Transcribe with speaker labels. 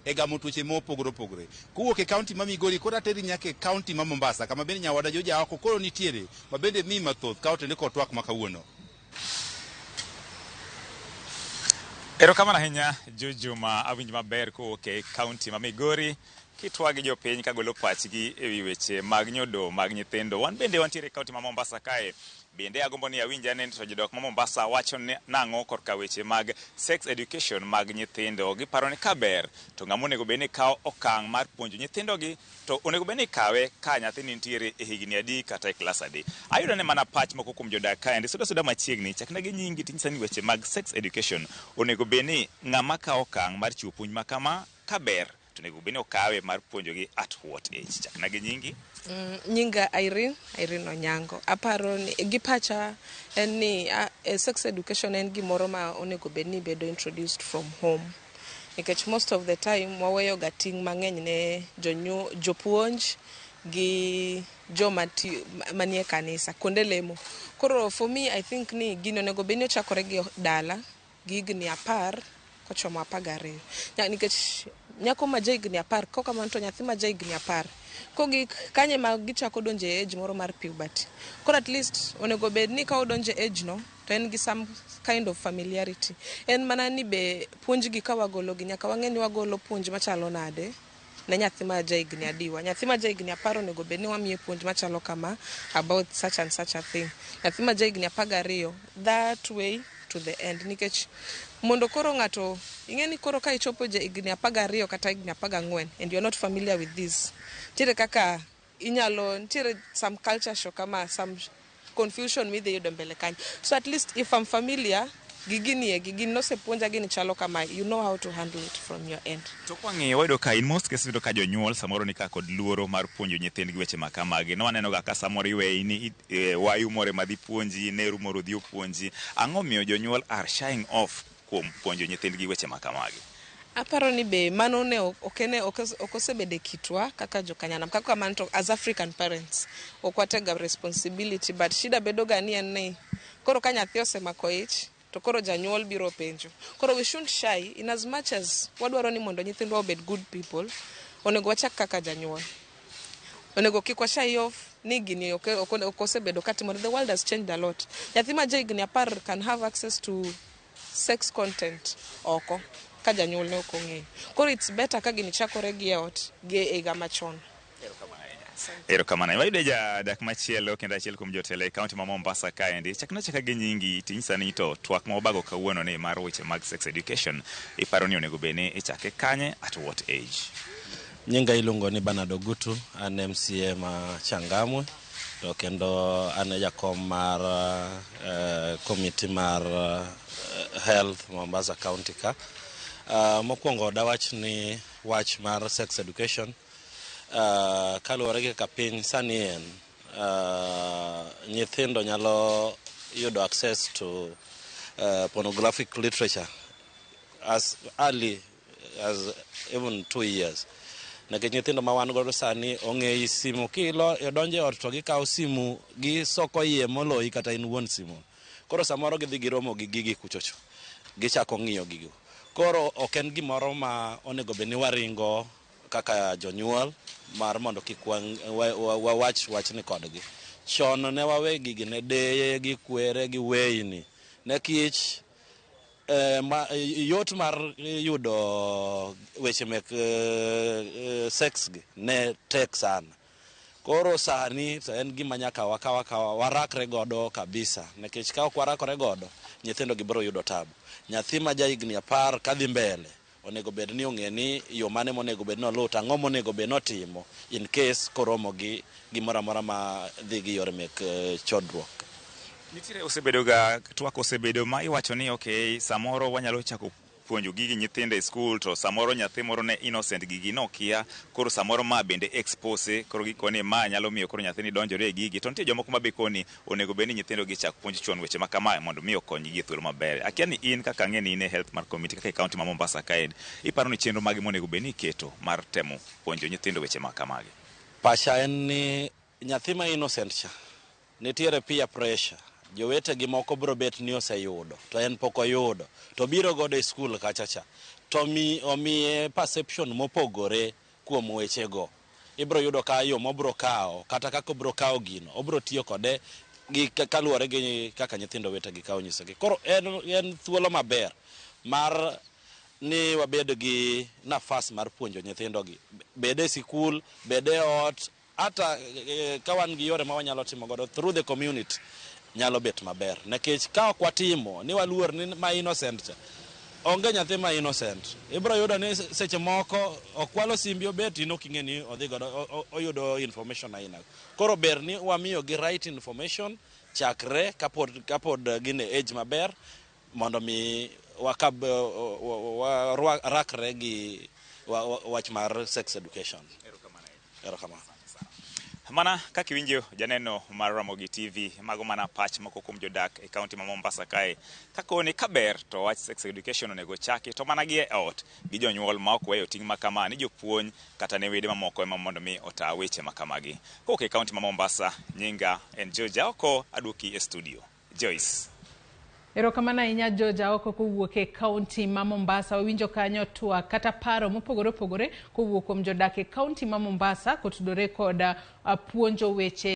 Speaker 1: e gamo tuoche mopogore opogore. Kowuok e kaunti ma Migori koro ateri nyaka e kaunti ma Mombasa kama bende nyawada Joja oko koro nitiere ma bende mi mathoth ka otende kod twak ma kawuono.
Speaker 2: Erokamano ahinya Jojo ma awinj maber kowuok e kaunti ma Migori kitwagi jopiny kagolo pachgi e wi weche mag nyodo mag nyithindo. Wan bende wantiere e kaunti ma Mombasa kae. Bende agombo ni awinj ane to Jodak ma Mombasa wacho nang'o korka weche mag sex education mag nyithindo. Giparo ni kaber to ng'ama onego bed ni kawo okang' mar puonjo nyithindogi to onego bed ni kawe ka nyathi nitiere e higni adi kata e klas adi. Ayudo ne mana pach moko kuom Jodak kaendi suda machiegni chakna gi nyingi tinyisa ni weche mag sex education onego bed ni ng'ama kawo okang' mar chiwo puonj ma kama kaber to onego bed ni okawe mar puonjogi at what age. Chakna gi nyingi.
Speaker 3: Nyinga Irene Onyango. Aparo ni gipacha en ni sex education en gimoro ma onego bed ni bedo introduced from home. Nikech most of the time waweyo ga ting mang'eny ne jopuonj gi joma manie kanisa kuonde lemo. Koro for me I think ni gino onego bed ni ochakore gi dala gi higni 10 kochomo 12. Nikech nyako ma jahigni 10 koka manto nyathi ma jahigni 10 kogi kanye ma gichako donje e age moro mar puberty. Koro at least onego bed ni ka odonje age no to en gi some kind of familiarity. En mana ni be puonj gi ka wagolo gi nyaka wang'e ni wagolo puonj machalo nade ne nyathi ma jahigni adiwa. Nyathi ma jahigni 10 onego bed ni wamiye puonj machalo kama about such and such a thing. Nyathi ma jahigni 12 that way to the end. Nikech mondo koro ng'ato ing'eni koro ka ichopo higni 12 kata higni 14 and you're not familiar with this, tiere kaka inyalo tiere some culture shock kama some confusion midhi yudo mbele kanyo. So at least if I'm familiar gigi nosepuonja gini chalo kama, you know how to handle it from your end.
Speaker 2: To kwang'iyo wayudo ka in most cases ka jonyuol samoro ni ka kod luoro mar puonjo nyithindgi weche ma kamagi. No waneno ga ka samoro iweyi ni wayu more madhi puonji, neru moro dhi opuonji. Ang'o miyo jonyuol are shying off kuom puonjo nyithindgi weche ma kamagi?
Speaker 3: Aparo ni be mano ne okosebede kitwa kaka jokanyanam kaka manto as African parents okwatega responsibility, but shida bedo gani en ni koro ka nyathi osemako ich to koro janyuol biro penjo. Koro we shouldn't shy in as much as wadwaro ni mondo nyithindwa obed good people. Onego wachak kaka janyuol. Onego kik wa shy off ni gini okosebedo katimore. The world has changed a lot. Nyathi ma jahigni 10 can have access to sex content oko ka janyuol ne okong'eyo. Koro it's better ka gini chakore gi ot gi ega machon.
Speaker 2: Erokamano. Wayudo Jodak machielo kendo achiel kuom jotelo e kaunti ma Mombasa kaendi. Chakna gi nyingi tinyisa ni to twak ma wabago kawuono ni mar weche mag sex education iparo ni onego bed ni ichake kanye at what age?
Speaker 4: Nyinga iluongo ni Banado Gutu, an MCA ma Changamwe to kendo an jakom mar committee mar health Mombasa County ka. Mokwongo dawach ni wach mar sex education kaluwore gi ka piny sani en nyithindo nyalo yudo access to pornographic literature as early as even 2 years. Nikech nyithindo ma wan godo sani ong'eyi simu kilo donje ot to gikawo simu gi soko iye moloyi kata in wuon simu. Koro samoro gidhi giromo gi gigi kuchocho gichako ng'iyo gigo. Koro ok en gimoro ma onego bed ni waringo kaka jonyuol mar mondo kik wawach ni kodgi. Chon ne wawe gigi ne deye gi kwere gi weyni nekich yot mar yudo weche mek sex gi ne tek sana. Koro sani to en gima nyaka warakre godo kabisa. Nekech ka ok warakore godo nyithindo gibiro yudo tabu. Nyathi ma jahigni 10 kadhi mbele onego bed ni ong'e ni yo mane monego bed ni oluto, ang'o monego bed ni otimo in case koromo gi gimoro amora ma dhi gi yore mek chodruok.
Speaker 2: Nitiere osebedo ga twak osebedo ma iwacho ni okay samoro wanyalo chako puonjo gigi nyithinde e school to samoro nyathi moro ne innocent gigi nokia koro samoro ma bende expose koro gikoni ma nyalo miyo koro nyathini donjore e gigi to nitie jomoko mabe koni onego bed ni nyithindo gi chak puonj chon weche ma kama mondo miyo konygi e thuolo maber. Akia ni in kaka ng'e ni in e health mar committee kaka e kaunti ma Mombasa kaendi iparo ni chenro magi monego bed ni iketo mar temo puonjo nyithindo weche ma kamagi?
Speaker 4: Pasha en ni nyathi ma innocent cha nitiere peer pressure. Jowete gi moko bro bet ni oseyudo to en pok oyudo to biro godo e school kacha cha to omiye perception mopogore kuom wechego. Ibro yudo ka yo mobro kawo kata kaka obro kawo gino obro tiyo kode gi kaluwore gi kaka nyithindo wetegi kawo nyisogi. Koro en thuolo maber mar ni wabed gi nafas mar puonjo nyithindogi, bede sikul, bede ot, ata ka wan gi yore ma wanyalo timo godo through the community nyalo bet maber. Nekech ka ok watimo ni waluor ni ma innocent cha, onge nyathi ma innocent. Ibro yudo ni seche moko okwalo simbi obet ino king'e ni odhi godo oyudo information aina. Koro ber ni wamiyo gi right information chakre kapod gine age maber mondo mi rakre gi wach mar sex education. Erokamano.
Speaker 2: Mana kaka iwinjo janeno mar Ramogi TV, mago mana pach moko kuom jodak e kaunti ma Mombasa kae. Kakoni kaber to wach sex education onego chaki to mana gi e ot gi jonyuol ma ok weyo ting' makama ni jopuonj kata ne wede mamoko ema mondo mi ota weche makamagi. Kok e kaunti ma Mombasa, nyinga en Jodak, aduoki e studio. Joyce.
Speaker 5: Erokamano ahinya Jodak kowuok e kaunti ma Mombasa. Winjo kanyo twak kata paro mopogore opogore kowuok kuom jodak e kaunti ma Mombasa kotudore kod puonjo weche